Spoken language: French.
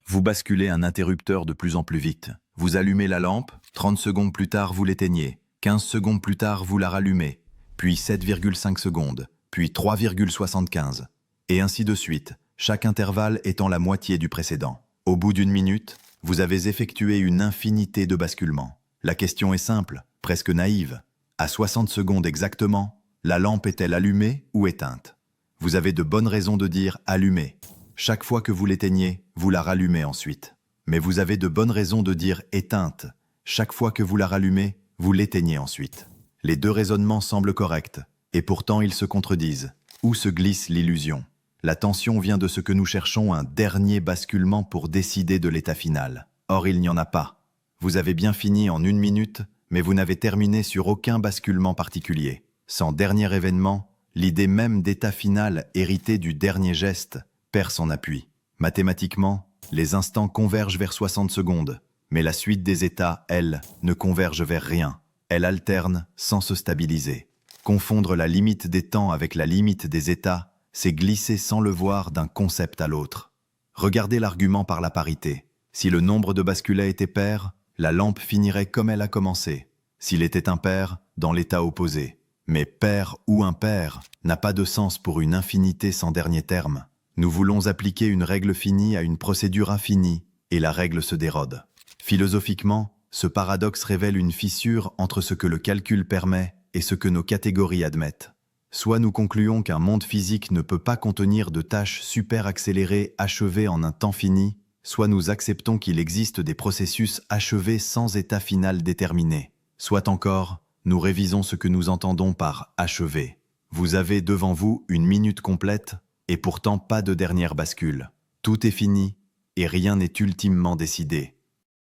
Vous basculez un interrupteur de plus en plus vite. Vous allumez la lampe, 30 secondes plus tard vous l'éteignez, 15 secondes plus tard vous la rallumez, puis 7,5 secondes, puis 3,75. Et ainsi de suite, chaque intervalle étant la moitié du précédent. Au bout d'une minute, vous avez effectué une infinité de basculements. La question est simple, presque naïve. À 60 secondes exactement, la lampe est-elle allumée ou éteinte? Vous avez de bonnes raisons de dire allumée. Chaque fois que vous l'éteignez, vous la rallumez ensuite. Mais vous avez de bonnes raisons de dire éteinte. Chaque fois que vous la rallumez, vous l'éteignez ensuite. Les deux raisonnements semblent corrects, et pourtant ils se contredisent. Où se glisse l'illusion? La tension vient de ce que nous cherchons un dernier basculement pour décider de l'état final. Or il n'y en a pas. Vous avez bien fini en 1 minute, mais vous n'avez terminé sur aucun basculement particulier. Sans dernier événement, l'idée même d'état final hérité du dernier geste perd son appui. Mathématiquement, les instants convergent vers 60 secondes, mais la suite des états, elle, ne converge vers rien. Elle alterne sans se stabiliser. Confondre la limite des temps avec la limite des états, c'est glisser sans le voir d'un concept à l'autre. Regardez l'argument par la parité. Si le nombre de basculets était pair, la lampe finirait comme elle a commencé. S'il était impair, dans l'état opposé. Mais pair ou impair n'a pas de sens pour une infinité sans dernier terme. Nous voulons appliquer une règle finie à une procédure infinie, et la règle se dérode. Philosophiquement, ce paradoxe révèle une fissure entre ce que le calcul permet et ce que nos catégories admettent. Soit nous concluons qu'un monde physique ne peut pas contenir de tâches super accélérées achevées en un temps fini, soit nous acceptons qu'il existe des processus achevés sans état final déterminé. Soit encore, nous révisons ce que nous entendons par « achevé ». Vous avez devant vous 1 minute complète, et pourtant pas de dernière bascule. Tout est fini, et rien n'est ultimement décidé.